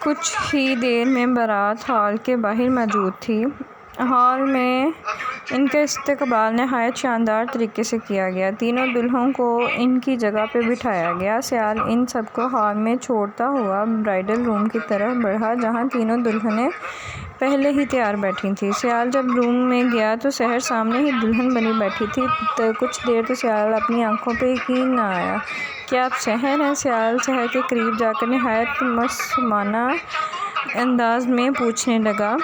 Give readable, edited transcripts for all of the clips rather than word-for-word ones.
कुछ ही देर में बारात हॉल के बाहर मौजूद थी। हॉल में इनका इस्तकबाल नहायत शानदार तरीके से किया गया। तीनों दुल्हों को इनकी जगह पे बिठाया गया। सियाल इन सबको हॉल में छोड़ता हुआ ब्राइडल रूम की तरफ बढ़ा, जहाँ तीनों दुल्हनें पहले ही तैयार बैठी थीं। सियाल जब रूम में गया तो सहर सामने ही दुल्हन बनी बैठी थी। तो कुछ देर तो सियाल अपनी आंखों पे यकीन न आया। क्या आप सहर हैं? सियाल सहर के करीब जाकर नहायत मसमाना अंदाज में पूछने लगा।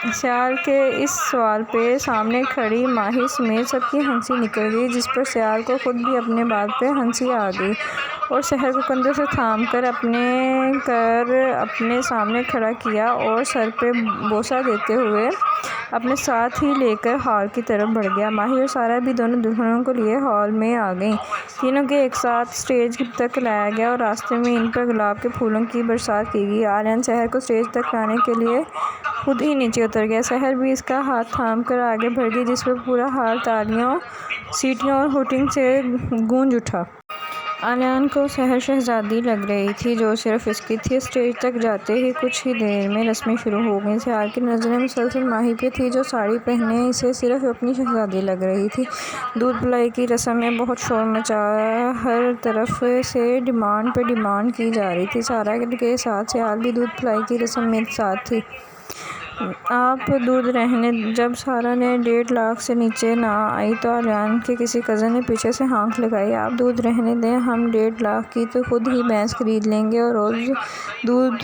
सियाल के इस सवाल पे सामने खड़ी माही समेत सबकी हंसी निकल गई, जिस पर सियाल को खुद भी अपने बात पे हंसी आ गई और सहर को कंधे से थाम कर अपने सामने खड़ा किया और सर पे बोसा देते हुए अपने साथ ही लेकर हॉल की तरफ बढ़ गया। माही और सारा भी दोनों दुल्हनों को लिए हॉल में आ गईं। तीनों के एक साथ स्टेज तक लाया गया और रास्ते में इन पर गुलाब के फूलों की बरसात की गई। आर्यन सहर को स्टेज तक लाने के लिए खुद ही नीचे उतर गया। सहर भी इसका हाथ थाम कर आगे बढ़ गई, जिस पर पूरा हाल तालियों, सीटियों और हुटिंग से गूंज उठा। आर्यन को सहर शहजादी लग रही थी, जो सिर्फ इसकी थी। स्टेज तक जाते ही कुछ ही देर में रस्में शुरू हो गईं। सियाल की नज़रें मुसलसल माही पे थी, जो साड़ी पहने इसे सिर्फ अपनी शहजादी लग रही थी। दूध पिलाई की रस्म में बहुत शोर मचा, हर तरफ से डिमांड पे डिमांड की जा रही थी। सारा के साथ सियाल भी दूध पिलाई की रस्म में साथ थी। आप दूध रहने। जब सारा ने 1.5 लाख से नीचे ना आई तो आर्यन के किसी कज़न ने पीछे से हाँक लगाई। आप दूध रहने दें, हम 1.5 लाख की तो खुद ही भैंस खरीद लेंगे और रोज़ दूध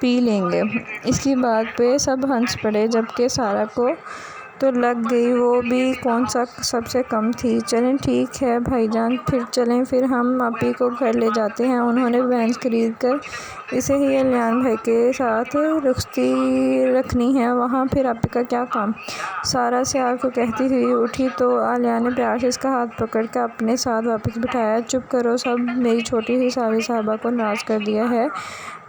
पी लेंगे। इसकी बात पे सब हंस पड़े, जबकि सारा को तो लग गई वो भी कौन सा सबसे कम थी। चलें ठीक है भाईजान, फिर चलें, फिर हम आपी को घर ले जाते हैं। उन्होंने भैंस खरीद कर इसे ही आर्यन भाई के साथ रुखसती रखनी है, वहाँ फिर आपी का क्या काम। सारा सियाल को कहती हुई उठी तो आर्यन ने प्यार से इसका हाथ पकड़ कर अपने साथ वापस बिठाया। चुप करो सब, मेरी छोटी सी सारी साहबा को नाराज़ कर दिया है।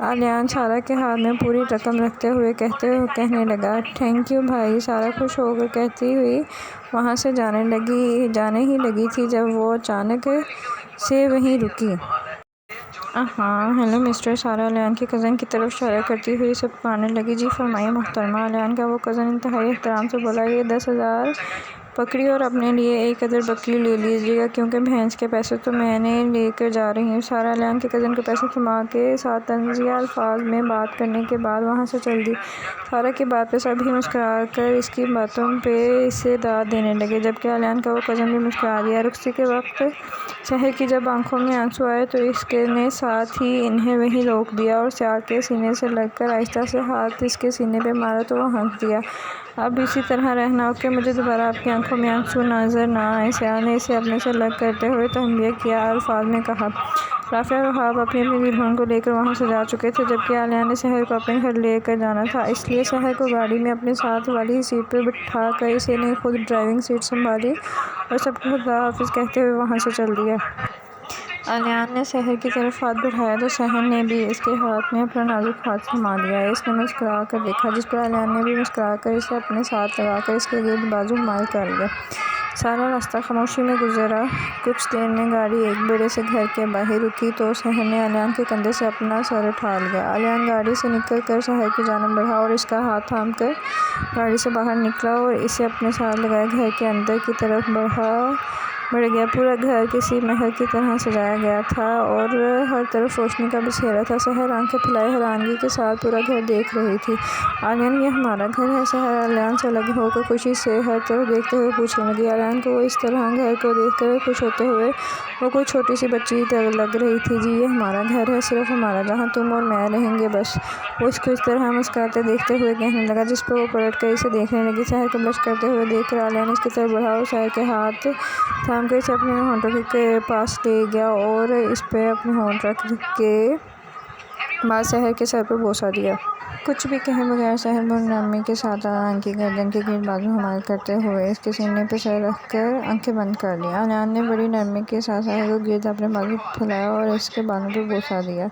आर्यन सारा के हाथ में पूरी रकम रखते हुए कहने लगा, थैंक यू भाई। सारा खुश होकर कहती हुई वहाँ से जाने ही लगी थी जब वो अचानक से वहीं रुकी। हाँ हेलो मिस्टर। सारा आर्यन के कज़न की तरफ इशारा करती हुई सब कहने लगी। जी फरमाइए मोहतरमा। आर्यन का वो कज़न इंतहाई एहतराम से बोला, ये 10,000 पकड़ी और अपने लिए एक अदर बकरी ले लीजिएगा, क्योंकि भैंस के पैसे तो मैंने लेकर जा रही हूँ। सारा आर्यन के कज़न के पैसे थमा के साथ तंज़िया अल्फाज में बात करने के बाद वहाँ से चल दी। सारा की बात पे सभी मुस्कुरा कर इसकी बातों पे इसे दाद देने लगे, जबकि आर्यन का वो कज़न भी मुस्कुरा दिया। रुखसती के वक्त सहर की जब आंखों में आंसू आए तो इसके ने साथ ही इन्हें वहीं रोक दिया और सियाल के सीने से लगकर आहिस्ता से हाथ इसके सीने पे मारा तो वो हंस दिया। अब इसी तरह रहना, ओके? मुझे दोबारा आपकी आंखों में आंसू नजर ना आए। सियाल ने इसे अपने से अलग करते हुए तंबीह किया। अल्फाज में कहा। राफिया और वहाब अपनी दुल्हन को लेकर वहाँ से जा चुके थे, जबकि आर्यन ने सहर को अपने घर लेकर जाना था, इसलिए सहर को गाड़ी में अपने साथ वाली सीट पर बिठा कर इसे ने खुद ड्राइविंग सीट संभाली और सबको खुदा हाफिज़ कहते हुए वहाँ से चल दिया। आर्यन ने सहर की तरफ हाथ बढ़ाया तो सहर ने भी इसके हाथ में अपना नाजुक हाथ थमा लिया। इसने मुस्कुरा कर देखा, जिस पर आर्यन ने भी मुस्कुरा कर इसे अपने साथ लगाकर इसके गिर्द बाजू माल कर लिया। सारा रास्ता खामोशी में गुजरा। कुछ देर में गाड़ी एक बड़े से घर के बाहर रुकी तो सहर ने आर्यन के कंधे से अपना सर उठा लिया। आर्यन गाड़ी से निकल कर सहर की जानिब बढ़ा और इसका हाथ थाम कर गाड़ी से बाहर निकला और इसे अपने साथ लगाए घर के अंदर की तरफ बढ़ गया। पूरा घर किसी महल की तरह सजाया गया था और हर तरफ रोशनी का बसेरा था। सहर आंखें फैलाए हैरानगी के साथ पूरा घर देख रही थी। आर्यन, ये हमारा घर है? सहर आर्यन से अलग होकर खुशी से हर तरफ देखते हुए पूछने लगी। आर्यन को इस तरह घर को देखकर खुश होते हुए वो कोई छोटी सी बच्ची लग रही थी। जी ये हमारा घर है, सिर्फ हमारा, जहाँ तुम और मैं रहेंगे बस। वो इसको इस तरह मुस्कुराते देखते हुए कहने लगा, जिस पर वो पलट कर इसे देखने लगी। सहर को ब्लश करते हुए देखकर आर्यन इसकी तरफ बढ़ा और सहर के हाथ थाम कर इसे अपने होंठों के पास ले गया और इस पर अपने होंठ रख के बाद सहर के सर पर बोसा दिया। कुछ भी कहे बगैर सहर नरमी के साथ आर्यन की गर्दन के गिर्द बाजू हमाल करते हुए इसके सीने पर सर रखकर आंखें बंद कर ली। आर्यन ने बड़ी नरमी के साथ सहर को गिर्द अपने बाजू फैलाया और इसके बालों पर बोसा दिया।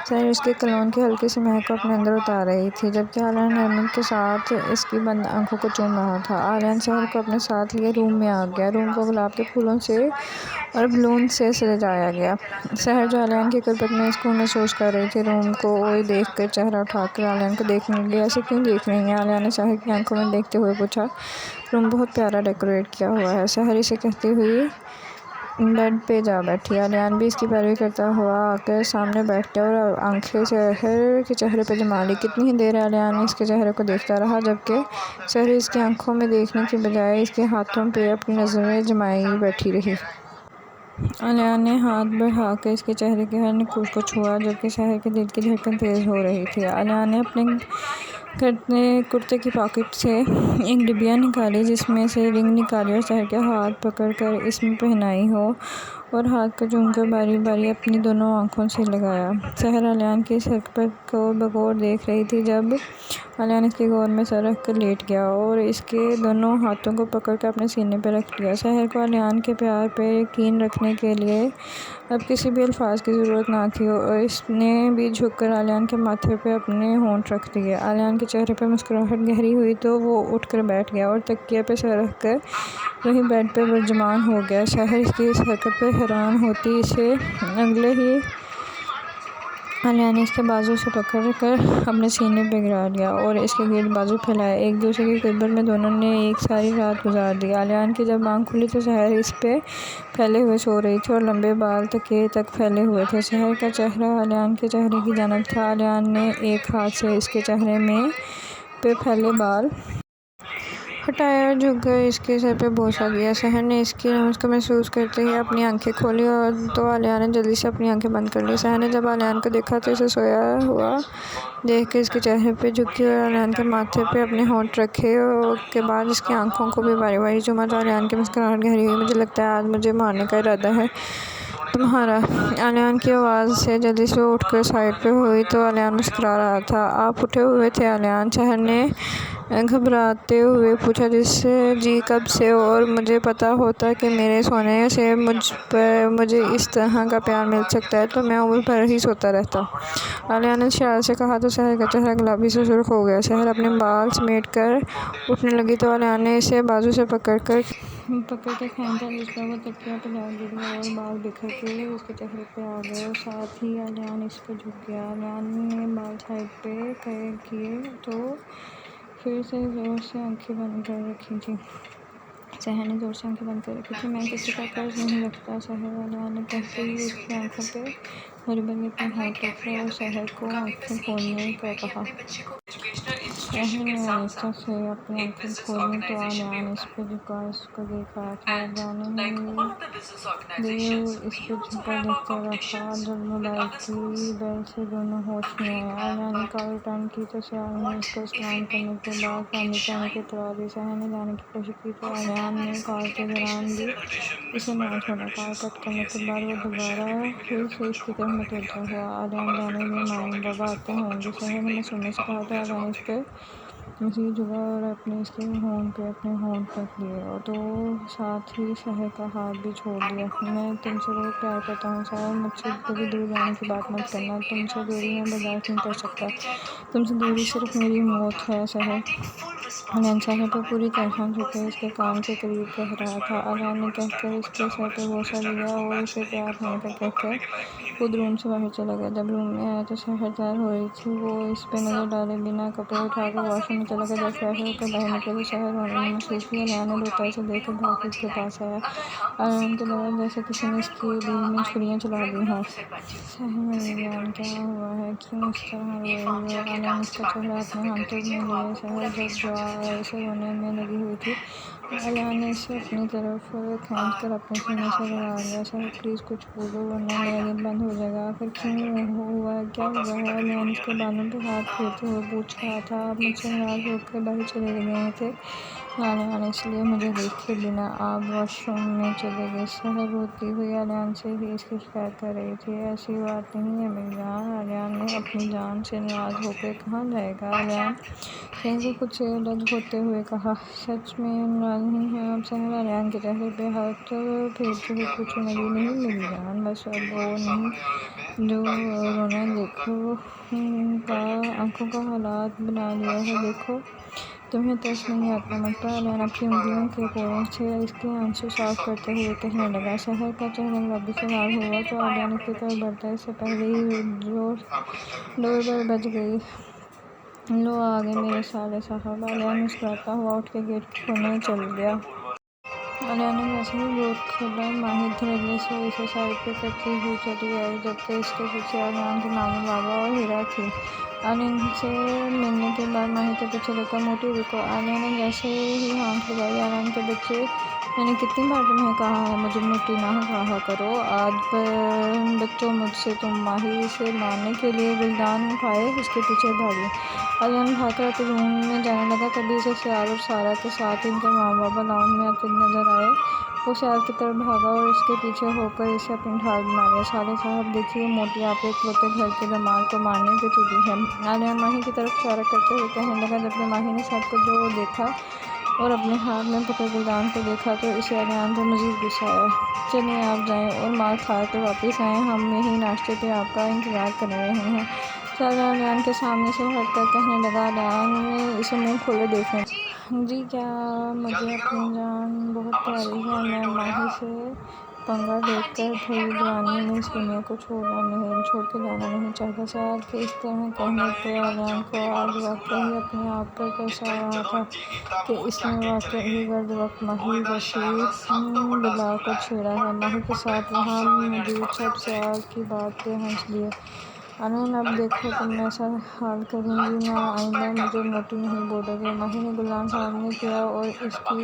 सहर इसके कलोन की हल्की सी महक को अपने अंदर उतार रही थी, जबकि आर्यन नरमी के साथ इसकी बंद आंखों को चूम रहा था। आर्यन सहर को अपने साथ लिए रूम में आ गया। रूम को गुलाब के फूलों से और बलून से सजाया गया। सहर जो आर्यन की कुर्बत में सुकून महसूस कर रही थी, रूम को देखकर चेहरा उठाकर आलियान को देखने लगी। ऐसे क्यों देख रही हैं? आलिया ने सहर की आंखों में देखते हुए पूछा। रूम बहुत प्यारा डेकोरेट किया हुआ है, सहर इसे कहती हुई बेड पे जा बैठी। आलियान भी इसकी पैरवी करता हुआ आकर सामने बैठ गया और आंखें सहर के चेहरे पे जमा ली। कितनी ही देर आलियान इसके चेहरे को देखता रहा, जबकि सहर इसकी आंखों में देखने के बजाय इसके हाथों पे अपनी नज़रें जमाई बैठी रही। आलिया ने हाथ बढ़ाकर इसके चेहरे के हर नुक्कड़ को छुआ, जबकि सहर के दिल की धड़कन तेज़ हो रही थी। आलिया ने अपने कुर्ते की पॉकेट से एक डिबिया निकाली, जिसमें से रिंग निकाली और सहर के हाथ पकड़कर इसमें पहनाई हो और हाथ को चूमकर बारी बारी अपनी दोनों आँखों से लगाया। सहर आलियान की इस हरकत को बगौर देख रही थी। जब आलियान इसके गोद में सर रख कर लेट गया और इसके दोनों हाथों को पकड़कर अपने सीने पर रख लिया। सहर को आलियान के प्यार पर यकीन रखने के लिए अब किसी भी अल्फाज की ज़रूरत ना थी और इसने भी झुककर आलियान के माथे पे अपने होंठ रख दिए। आलियान के चेहरे पे मुस्कुराहट गहरी हुई तो वो उठकर बैठ गया और तकिया पे सर रखकर वहीं बेड पे बरजमान हो गया। सहर इसकी इस हरकत पे हैरान होती इसे अगले ही आलिया ने इसके बाजू से पकड़कर अपने सीने पे गिरा लिया और इसके गिर्द बाजू फैलाए। एक दूसरे के क़िर्बत में दोनों ने एक सारी रात गुजार दी। आलियान की जब आँख खुली तो सहर इस पे फैले हुए सो रही थी और लंबे बाल तकिए तक फैले हुए थे। सहर का चेहरा आलियान के चेहरे की जानिब था। आलियान ने एक हाथ से इसके चेहरे में पे फैले बाल हटाया और झुककर इसके सर पे बोसा दिया। सहर ने इसकी नब्ज़ को महसूस करते ही अपनी आंखें खोली और तो आलिया ने जल्दी से अपनी आंखें बंद कर ली। सहर ने जब आलियान को देखा तो इसे सोया हुआ देखकर इसके चेहरे पे झुकी और आलियान के माथे पे अपने होंठ रखे और के बाद इसकी आंखों को भी बारी बारी चूमा तो आलियान की मुस्कुराहट गहरी हुई। मुझे लगता है आज मुझे मारने का इरादा है तुम्हारा। आलियान की आवाज़ से जल्दी से उठकर साइड पे हुई तो आलियान मुस्कुरा रहा था। आप उठे हुए थे आलियान? सहर ने घबराते हुए पूछा। जी कब से? और मुझे पता होता कि मेरे सोने से मुझे इस तरह का प्यार मिल सकता है तो मैं उम्र भर ही सोता रहता। आलिया ने शरारत से कहा तो सहर का चेहरा गुलाबी से सुर्ख हो गया। सहर अपने बाल समेट कर उठने लगी तो आलिया ने इसे बाजू से पकड़ के खींचा, जिसका वो तकिया पे जा गिर गया और बाल बिखर के उसके चेहरे पे आ गए और साथ ही आलियान इस पर झुक गया। आलियान ने बाल साइड पे किए तो फिर से ज़ोर से आंखें बंद कर रखी थी। सहर ने ज़ोर से आंखें बंद कर रखी थी। मैं किसी का कर्ज नहीं रखता सहर, आलियान ने कहते ही उसकी आंखों पे भरी भरी अपने हाथ रखे और सहर को आंखें खोलने का कहा। सहर ने आहिस्ता से अपनी आंखें खोली तो आलियान इस पर झुका इसको देख रहा था। जाने ही इस पर झुका देखता रहा जब मोबाइल की बेल से दोनों होश में आए। आलिया ने कॉल रिटर्न की तो सहर ने इसको सलाम करने के बाद पानी पाने को उतरा दी। सहर ने जाने की कोशिश की तो आलियान ने कॉल के दौरान भी इसे ना छोड़ा। कॉल कट करने के बाद वो दोबारा फिर से इसकी तरफ मुतवज्जो हुआ। आलियान जाने में माई बाबा आते होंगे, सहर ने मासूमियत से कहा तो आलियान इस पर मज़ीद झुका और अपने इसके होंठ पे अपने होंठ रख लिए और तो साथ ही सहर का हाथ भी छोड़ दिया। मैं तुमसे बहुत प्यार करता हूँ सहर, मुझसे कभी दूर जाने की बात मत करना। तुमसे दूरी मैं बर्दाश्त नहीं कर सकता, तुमसे दूरी सिर्फ मेरी मौत है सहर। आलियान सहर पर पूरी तरह झुके इसके कान के करीब कह रहा था। आलियान ने कहकर इसके सर पे बोसा लिया और इसे प्यार होने का कहकर खुद रूम से बाहर चला गया। जब रूम में आया तो सहर तैयार हो रही थी। वो इस पे नज़र डाले बिना कपड़े उठाकर वॉशरूम में चला गया। जब फ्रेश होकर बाहर निकले तो सहर होने में महसूस की। आलियान ने रोता इसे देखकर भाग के उसके पास आया। आलियान को लगा जैसे किसी ने इसकी दिल में छुरियाँ चला दी हों। सहर मेरी जान क्या हुआ है, क्यों इस तरह रो रही हो? आलियान इसका चेहरा अपने हाथों में लिए सहर जब इसे रोने में लगी हुई थी। आलियान ने इसे अपनी तरफ खींचकर अपने सीने से लगा लिया। सहर प्लीज़ कुछ बोलो वरना मेरा दिल बंद हो जाएगा। आखिर क्यों हुआ, क्या हुआ है? आलियान इसके बालों पे हाथ फेरते हुए पूछ रहा था। आप मुझसे नाराज़ होकर बाहर चले गए थे आलियान, इसलिए मुझे देखे बिना आप वॉशरूम में चले गए। सहर रोती हुई आलियान से ही इसकी शिकायत कर रही थी। ऐसी बात नहीं है मेरी जान। आलियान ने अपनी जान से नाराज़ होकर कहाँ जाएगा आलियान, सहर को खुद से अलग होते हुए कहा। सच में नाराज़ नहीं है आप सहर? आलियान के चेहरे पे हाथ फेरते हुए पूछा। नहीं मेरी जान, बस अब वो नहीं जो रोना देखो का आंखों का हालात बना लिया है। देखो तुम्हें तरस नहीं आता मक्का? आलियान अपनी उंगलियों के कोड़ों से इसके आंसू साफ करते हुए कहने लगा। शहर का चेहरा गुलाबी से लाल हुआ तो आलियान इसकी तरफ बढ़ता इससे पहले ही डोर बज गई। लो आ गए मेरे साले साहब। आलियान मुस्कुराता हुआ उठ के गेट खोलने चल गया। आलियान ने जैसे ही गेट खोला माही धीरे से इसे साइड पे करती हुई चली आई, जबकि इसके पीछे आलियान के मामा बाबा और हीरा थी। आलियान से मिलने के बाद माही के पीछे लगकर मोटी रुको। आलिया ने जैसे ही आँख लगाई आलियान के बच्चे, मैंने कितनी बार तुम्हें कहा है मुझे मोटी ना कहा करो। आज बच्चों मुझसे तुम माही से मारने के लिए गुलदान उठाए उसके पीछे भागी। आलियान भागकर अपने रूम में जाने लगा। तभी उसे सियार और सारा के साथ इनके माँ बाबा लाउंज में आते नजर आए। वो सियार की तरफ भागा और इसके पीछे होकर इसे अपनी ढाल बना लिया। साले साहब देखिए मोटी आप इकलौते घर के धमाल को मारने पे तुली है। आलियान माही की तरफ इशारा करते हुए कहने लगा। जबकि माही ने सब कुछ जो देखा और अपने हाथ में पकड़ गुलदान को देखा तो इसे आलियान पर मजीद गुस्सा आया। चलिए आप जाएं और मार खा कर वापस आएँ, हम यही नाश्ते पे आपका इंतज़ार कर रहे हैं। सारा आलियान के सामने से हटकर कहने लगा। आलियान ने इसे मुंह खोले देखने। जी क्या मुझे अपनी जान बहुत प्यारी है। मैं माही से पंगा देखकर भरी जवानी में इस दुनिया को छोड़ के जाना नहीं चाहता। सियार के इस तरह कहने पे आलियान को आज वाकई अपने आप पर कैसा आ रहा था कि इसने वाकई गर्द वक्त माही वसी बुला कर छेड़ा है। माही के साथ वहाँ मौजूद सब सियार की बात पे हंस लिए। आलियान अब देखो तुम ऐसा हाल करूँगी ना, आइंदा मुझे मोटी नहीं बोलोगे। माही ने गुलदान सामने किया और इसकी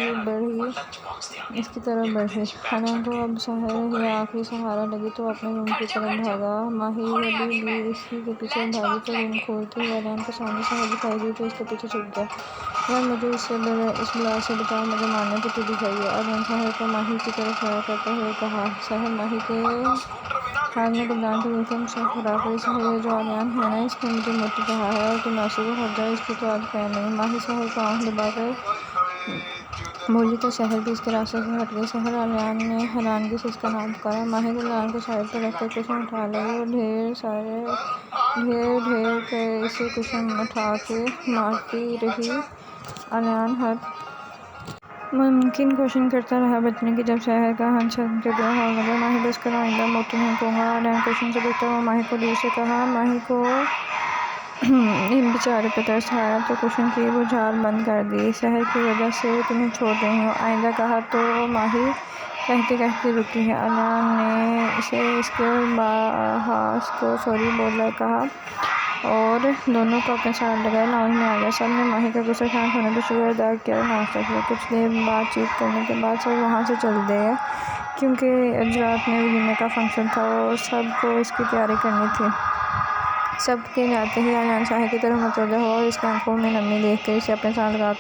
तरफ बढ़ी। आलियान को अब शहर ही आखिरी सहारा लगी तो अपने रूम की तरफ भागा। माही अभी भी इसी के पीछे भागी तो रूम खोलती हुई आलियान को सामने शहर दिखाई दी तो इसके पीछे छुप गया। यार मुझे इस बला से बचाओ, मुझे मारने की तुली है ये। आलियान शहर को माही की तरफ खड़ा करते हुए कहा। शहर माही के हाथ में गुलदान को लेकर मुस्कुरा कर शहर ये जो आलियान है ना, इसने मुझे मोटी कहा है और तुम ऐसे को हट जाओ, इसकी तो आज खैर नहीं। माही शहर को आँख दबाकर बोली तो शहर भी इसके रास्ते से हट गई। शहर आलियान ने हैरानगी से इसका नाम पुकारा। माही गुलदान को साइड पर रखकर कुशन उठा लगी और ढेर कर इसे कुशन उठा के मारती रही। आलियान हर मुमकिन कोशिश करता रहा बचने की। जब शहर का हंस के बुरा हाल लगा, माही बस कर आइंदा मोटी नहीं कहूँगा। आलियान कोशिश से बचता हुआ माही को दूर से कहा। माही को इन बेचारे पर तरस आया तो कुशन की बुझार बंद कर दी। शहर की वजह से तुम्हें छोड़ रही हूँ, आइंदा कहा तो माही कहते रुकी है। आलियान ने इसे इसके बहास को सॉरी बोलकर कहा और दोनों को अपने साथ लगाए लाउंज में आ गया। सब ने माही का गुस्सा शांत होने पर शुक्र अदा किया और नाश्ता किया। कुछ देर बातचीत करने के बाद सब वहाँ से चल दिए क्योंकि आज रात में वलीमे का फंक्शन था और सबको इसकी तैयारी करनी थी। सब के जाते ही आलियान शहर की तरफ मतवजा हुआ और इसकी आंखों में नमी देख कर इसे अपने साथ लगा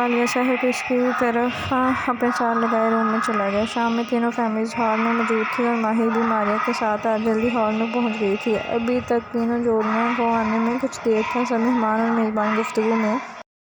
लिया। शहर को इसकी तरफ अपने साथ लगाए रूम में चला गया। शाम में तीनों फैमिलीज हॉल में मौजूद थी और माही भी मारिया के साथ आज जल्दी हॉल में पहुंच गई थी। अभी तक तीनों जोड़ियों को आने में कुछ देर था। सब मेहमान और मेज़बान गुफ्तगू में